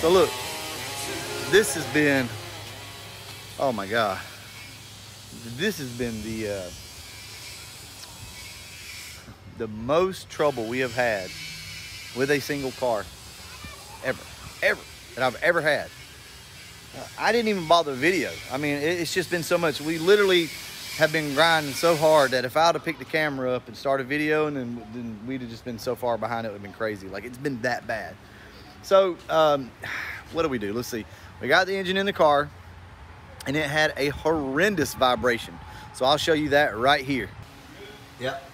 So look, this has been, oh my God. This has been the most trouble we have had with a single car ever that I've ever had. I didn't even bother with video. I mean, it's just been so much. We literally have been grinding so hard that if I would have picked the camera up and started videoing, then we'd have just been so far behind, it would have been crazy. Like, it's been that bad. So what do we do? Let's see. We got the engine in the car and it had a horrendous vibration. So I'll show you that right here. Yep.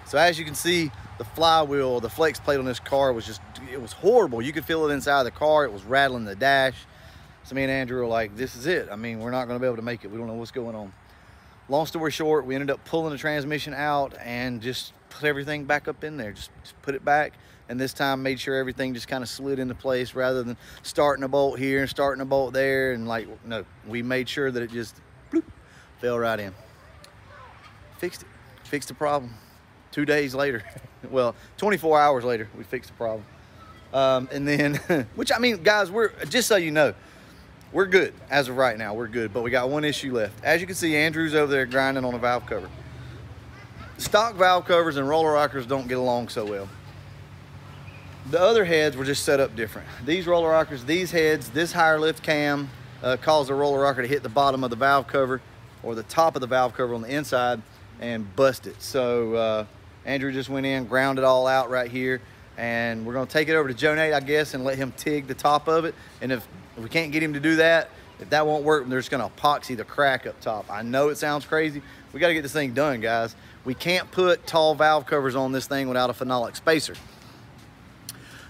So as you can see, the flywheel, the flex plate on this car was just, it was horrible. You could feel it inside the car. It was rattling the dash. So me and Andrew were like, this is it. I mean, we're not gonna be able to make it. We don't know what's going on. Long story short, we ended up pulling the transmission out and just put everything back up in there. Just put it back. And this time made sure everything just kind of slid into place rather than starting a bolt here and starting a bolt there. And like, no, we made sure that it just bloop, fell right in. Fixed it, fixed the problem. 2 days later, well, 24 hours later, we fixed the problem. And then, which I mean, guys, we're, just so you know, we're good as of right now, we're good, but we got one issue left. As you can see, Andrew's over there grinding on a valve cover. Stock valve covers and roller rockers don't get along so well. The other heads were just set up different. These roller rockers, these heads, this higher lift cam caused the roller rocker to hit the bottom of the valve cover or the top of the valve cover on the inside and bust it. So Andrew just went in, ground it all out right here, and we're gonna take it over to Joe Nate, I guess, and let him TIG the top of it. And if we can't get him to do that, if that won't work, they're just gonna epoxy the crack up top. I know it sounds crazy. We gotta get this thing done, guys. We can't put tall valve covers on this thing without a phenolic spacer.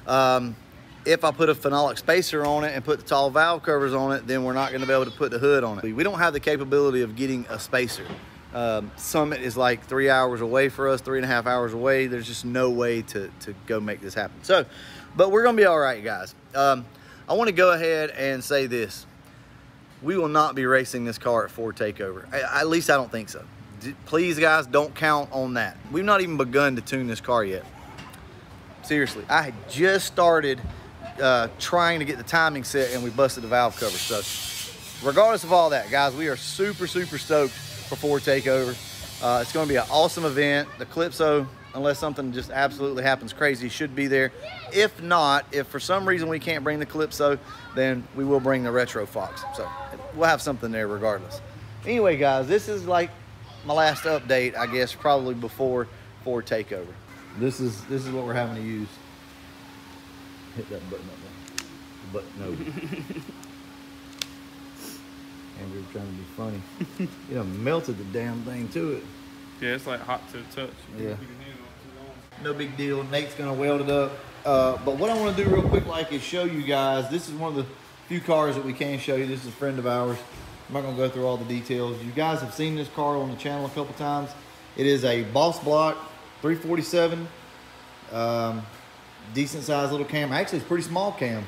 If I put a phenolic spacer on it and put the tall valve covers on it, then we're not gonna be able to put the hood on it. We don't have the capability of getting a spacer. Summit is like 3 hours away for us, 3.5 hours away. There's just no way to go make this happen. So, but we're gonna be all right, guys. I wanna go ahead and say this. We will not be racing this car at Ford Takeover. At least I don't think so. Please, guys, don't count on that. We've not even begun to tune this car yet. Seriously, I had just started trying to get the timing set and we busted the valve cover. So regardless of all that, guys, we are super, super stoked for Ford Takeover. It's going to be an awesome event. The Calypso, unless something just absolutely happens crazy, should be there. If not, if for some reason we can't bring the Calypso, then we will bring the Retro Fox. So we'll have something there regardless. Anyway, guys, this is like my last update, I guess, probably before Ford Takeover. This is what we're having to use. Hit that button up there. The button over. Andrew trying to be funny. You know, melted the damn thing to it. Yeah, it's like hot to the touch. Yeah. No big deal. Nate's gonna weld it up. But what I want to do real quick, like, is show you guys. This is one of the few cars that we can show you. This is a friend of ours. I'm not gonna go through all the details. You guys have seen this car on the channel a couple times. It is a Boss Block 347. Decent sized little cam. Actually, it's a pretty small cam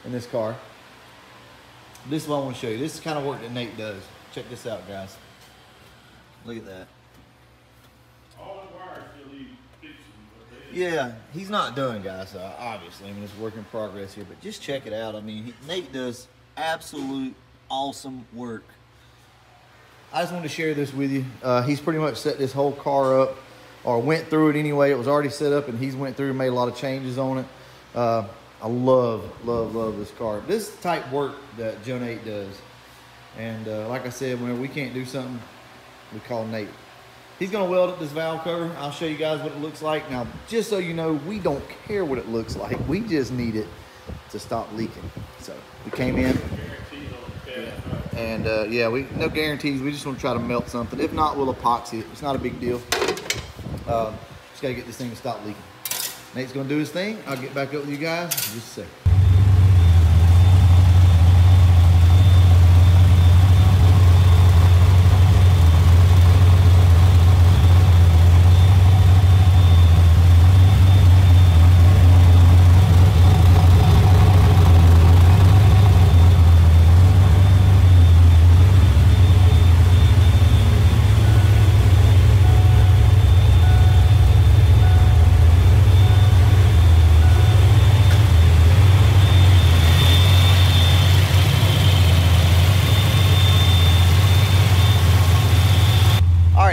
in this car. This is what I want to show you. This is the kind of work that Nate does. Check this out, guys. Look at that. All the wires still need fixing. Yeah, he's not done, guys, obviously. I mean, it's a work in progress here, but just check it out. I mean, Nate does absolute awesome work. I just wanted to share this with you. He's pretty much set this whole car up, or went through it anyway. It was already set up, and he's went through and made a lot of changes on it. I love this car. This type work that Joe Nate does. And like I said, when we can't do something, we call Nate. He's gonna weld up this valve cover. I'll show you guys what it looks like. Now, just so you know, we don't care what it looks like. We just need it to stop leaking. So we came in, and yeah, no guarantees. We just want to try to melt something. If not, we'll epoxy it. It's not a big deal. Just gotta get this thing to stop leaking. Nate's gonna do his thing. I'll get back up with you guys in just a second.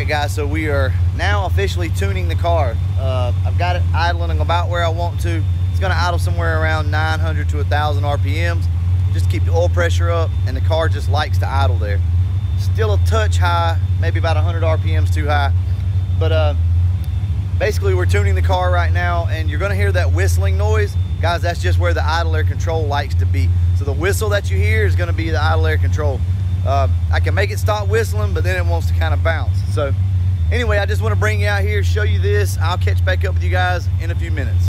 right, guys, so we are now officially tuning the car. I've got it idling about where I want to. It's gonna idle somewhere around 900 to 1,000 RPMs, just to keep the oil pressure up, and the car just likes to idle there. Still a touch high, maybe about 100 RPMs too high, but basically we're tuning the car right now, and you're gonna hear that whistling noise. Guys, that's just where the idle air control likes to be. So the whistle that you hear is gonna be the idle air control. I can make it stop whistling, but then it wants to kind of bounce. So anyway, I just want to bring you out here, show you this. I'll catch back up with you guys in a few minutes.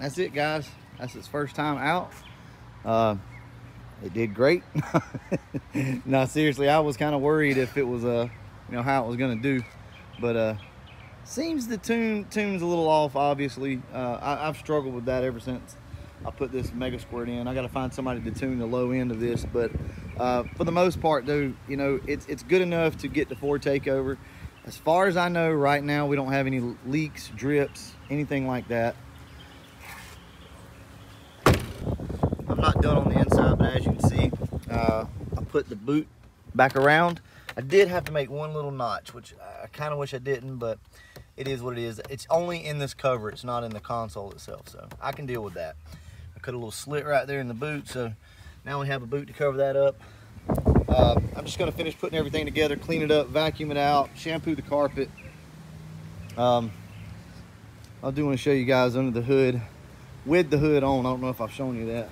That's it, guys. That's its first time out. It did great. No, seriously, I was kind of worried if it was you know, how it was gonna do, but seems the tune's a little off. Obviously, I've struggled with that ever since I put this Mega Squirt in. I got to find somebody to tune the low end of this, but for the most part, though, you know, it's good enough to get the Ford takeover. As far as I know, right now we don't have any leaks, drips, anything like that. I'm not done on the inside, but as you can see, I put the boot back around. I did have to make one little notch, which I kind of wish I didn't, but it is what it is. It's only in this cover, it's not in the console itself, so I can deal with that. I cut a little slit right there in the boot, so now we have a boot to cover that up. I'm just gonna finish putting everything together, clean it up, vacuum it out, shampoo the carpet. I do want to show you guys under the hood, with the hood on. I don't know if I've shown you that.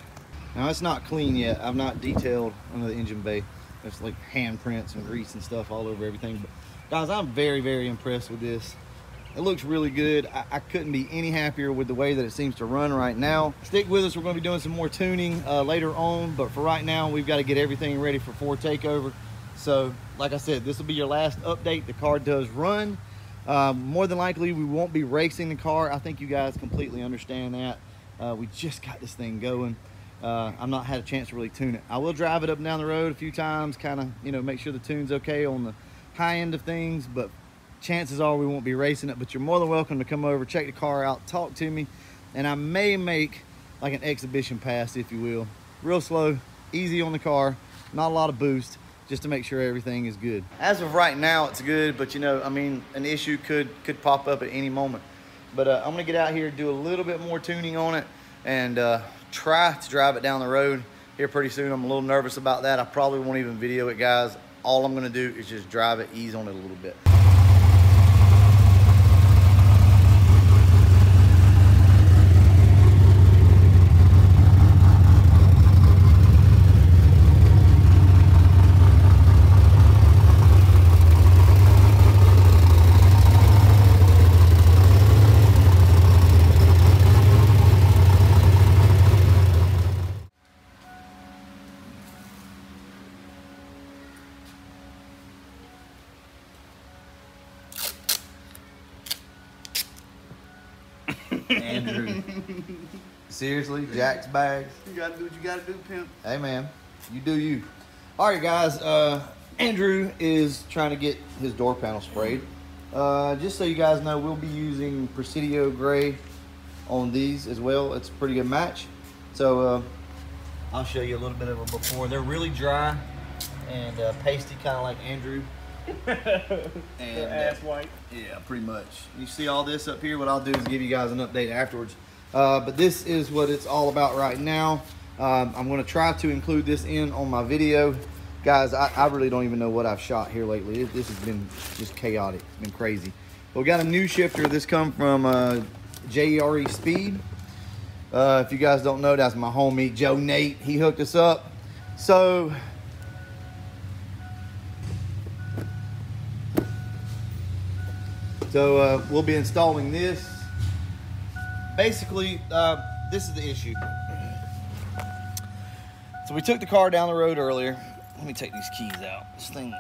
Now it's not clean yet. I've not detailed under the engine bay. There's like handprints and grease and stuff all over everything. But guys, I'm very, very impressed with this. It looks really good. I couldn't be any happier with the way that it seems to run right now. Stick with us. We're going to be doing some more tuning later on. But for right now, we've got to get everything ready for Ford takeover. So like I said, this will be your last update. The car does run. More than likely, we won't be racing the car. I think you guys completely understand that. We just got this thing going. I've not had a chance to really tune it. I will drive it up and down the road a few times, kind of, you know, make sure the tune's okay on the high end of things, but chances are we won't be racing it. But you're more than welcome to come over, check the car out, talk to me, and I may make like an exhibition pass, if you will. Real slow, easy on the car, not a lot of boost, just to make sure everything is good. As of right now, it's good, but you know, I mean, an issue could pop up at any moment. But I'm gonna get out here, do a little bit more tuning on it, and try to drive it down the road here pretty soon. I'm a little nervous about that. I probably won't even video it, guys. All I'm gonna do is just drive it, ease on it a little bit. Andrew. Seriously, Jack's bags. You gotta do what you gotta do, pimp. Hey man, you do you. All right, guys. Andrew is trying to get his door panel sprayed. Just so you guys know, we'll be using Presidio Gray on these as well. It's a pretty good match. So I'll show you a little bit of them before. They're really dry and pasty, kind of like Andrew. And ass white. yeah, pretty much. You see all this up here. What I'll do is give you guys an update afterwards. But this is what it's all about right now. I'm going to try to include this in on my video. Guys, I really don't even know what I've shot here lately. This has been just chaotic. It's been crazy. But we got a new shifter. This come from JRE Speed. If you guys don't know, that's my homie Joe Nate. He hooked us up. So we'll be installing this. Basically, this is the issue. So we took the car down the road earlier. Let me take these keys out. This thing.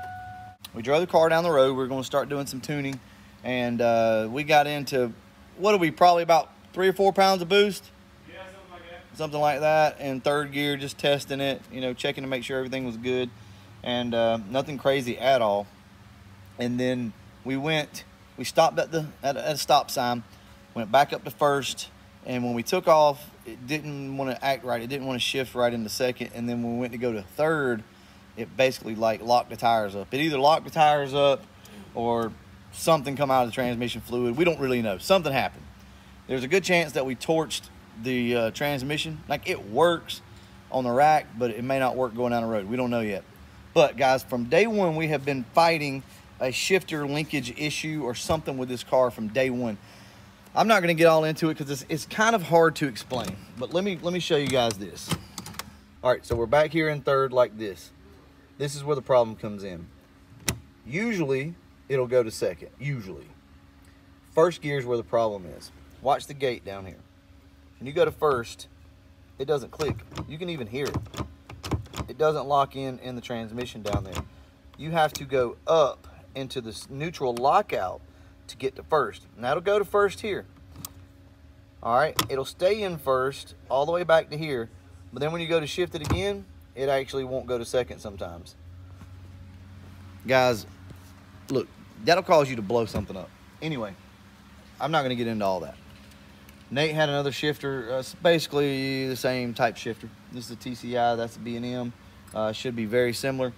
We drove the car down the road. We're going to start doing some tuning, and we got into, what are we, probably about 3 or 4 pounds of boost. Yeah, something like that. Something like that. In third gear, just testing it, you know, checking to make sure everything was good, and nothing crazy at all. And then we stopped at a stop sign, went back up to first, and when we took off, it didn't want to act right. It didn't want to shift right into second, and then when we went to go to third, it basically like locked the tires up. It either locked the tires up or something come out of the transmission fluid. We don't really know. Something happened. There's a good chance that we torched the transmission. Like, it works on the rack, but it may not work going down the road. We don't know yet. But guys, from day one, we have been fighting a shifter linkage issue or something with this car from day one. I'm not going to get all into it because it's kind of hard to explain. But let me show you guys this. All right, so we're back here in third like this. This is where the problem comes in. Usually, it'll go to second. Usually. First gear is where the problem is. Watch the gate down here. When you go to first, it doesn't click. You can even hear it. It doesn't lock in the transmission down there. You have to go up into this neutral lockout to get to first. And that'll go to first here. All right, it'll stay in first all the way back to here. But then when you go to shift it again, it actually won't go to second sometimes. Guys, look, that'll cause you to blow something up. Anyway, I'm not going to get into all that. Nate had another shifter. It's basically the same type shifter. This is a TCI, that's a B&M. Should be very similar.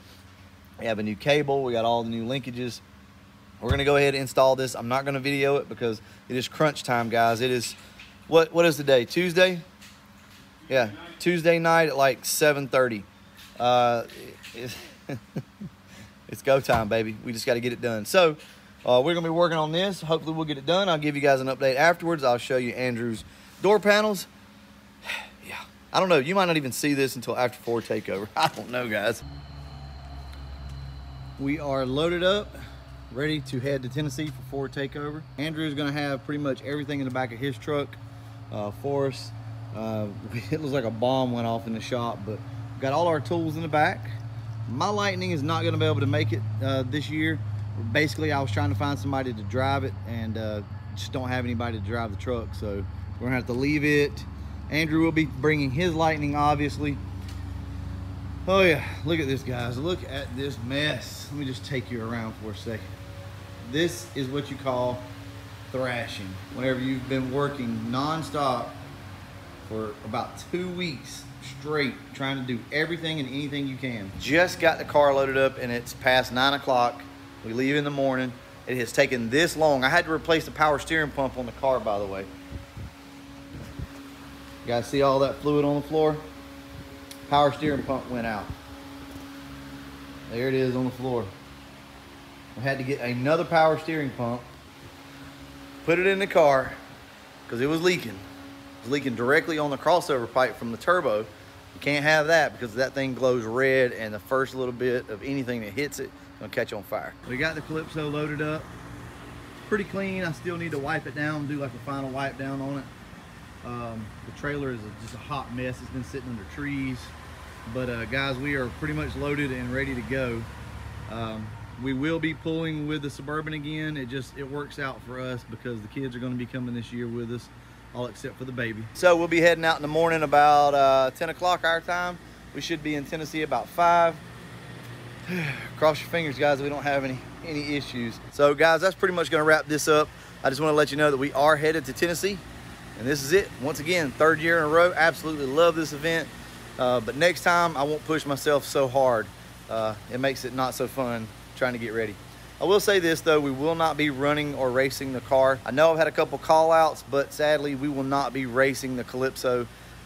We have a new cable. We got all the new linkages. We're going to go ahead and install this. I'm not going to video it because it is crunch time, guys. It is, what is the day? Tuesday? Yeah, Tuesday night at like 7:30. It's go time, baby. We just got to get it done. So we're going to be working on this. Hopefully we'll get it done. I'll give you guys an update afterwards. I'll show you Andrew's door panels. Yeah, I don't know. You might not even see this until after Ford takeover. I don't know, guys. We are loaded up, ready to head to Tennessee for Ford takeover. Andrew's going to have pretty much everything in the back of his truck for us. It looks like a bomb went off in the shop, but we've got all our tools in the back. My Lightning is not going to be able to make it this year. Basically, I was trying to find somebody to drive it, and just don't have anybody to drive the truck, so we're going to have to leave it. Andrew will be bringing his Lightning, obviously. Oh yeah, look at this, guys. Look at this mess. Let me just take you around for a second. This is what you call thrashing. Whenever you've been working non-stop for about 2 weeks straight, trying to do everything and anything you can. Just got the car loaded up and it's past 9 o'clock. We leave in the morning. It has taken this long. I had to replace the power steering pump on the car, by the way. You guys see all that fluid on the floor? Power steering pump went out. There it is on the floor. We had to get another power steering pump, put it in the car because it was leaking. It was leaking directly on the crossover pipe from the turbo. You can't have that because that thing glows red, and the first little bit of anything that hits it is gonna catch on fire. We got the Calypso loaded up. Pretty clean. I still need to wipe it down, do like a final wipe down on it. The trailer is just a hot mess. It's been sitting under trees. But guys, we are pretty much loaded and ready to go. We will be pulling with the Suburban again. It works out for us because the kids are going to be coming this year with us, all except for the baby. So we'll be heading out in the morning about 10 o'clock our time. We should be in Tennessee about 5. Cross your fingers, guys, we don't have any issues. So guys, that's pretty much going to wrap this up. I just want to let you know that we are headed to Tennessee, and this is it. Once again, 3rd year in a row. Absolutely love this event. But next time I won't push myself so hard. It makes it not so fun trying to get ready. I will say this though, we will not be running or racing the car. I know I've had a couple call outs, but sadly we will not be racing the Calypso.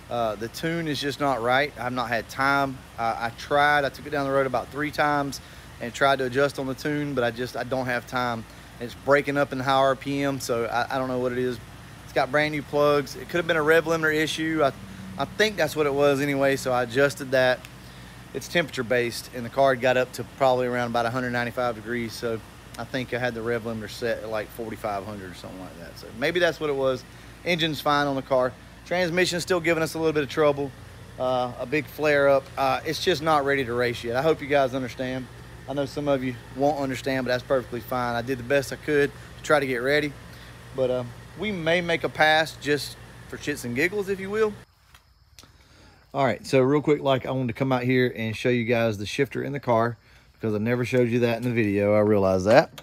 The tune is just not right. I've not had time. I tried, I took it down the road about 3 times and tried to adjust on the tune, but I don't have time. It's breaking up in high RPM, so I don't know what it is. It's got brand new plugs. It could have been a rev limiter issue. I think that's what it was anyway, so I adjusted that. It's temperature based, and the car had got up to probably around about 195 degrees, so I think I had the rev limiter set at like 4,500 or something like that. So maybe that's what it was. Engine's fine on the car. Transmission's still giving us a little bit of trouble. A big flare up. It's just not ready to race yet. I hope you guys understand. I know some of you won't understand, but that's perfectly fine. I did the best I could to try to get ready, but we may make a pass just for shits and giggles, if you will. All right, so real quick, I wanted to come out here and show you guys the shifter in the car because I never showed you that in the video. I realize that.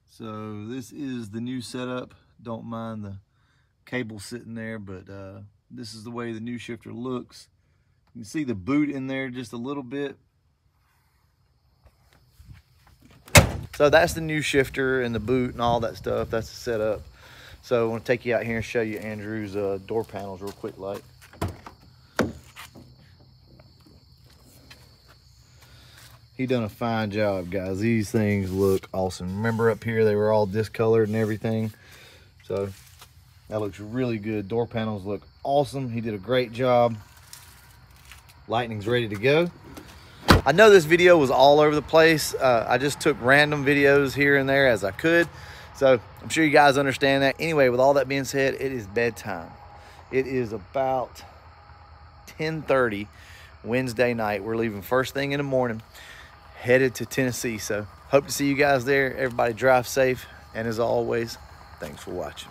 So this is the new setup. Don't mind the cable sitting there, but this is the way the new shifter looks. You can see the boot in there just a little bit. So that's the new shifter and the boot and all that stuff. That's the setup. So I want to take you out here and show you Andrew's door panels real quick like. He done a fine job, guys. These things look awesome. Remember up here, they were all discolored and everything. So that looks really good. Door panels look awesome. He did a great job. Lightning's ready to go. I know this video was all over the place. I just took random videos here and there as I could. So I'm sure you guys understand that. Anyway, with all that being said, it is bedtime. It is about 10:30 Wednesday night. We're leaving first thing in the morning, headed to Tennessee. So hope to see you guys there. Everybody drive safe. And as always, thanks for watching.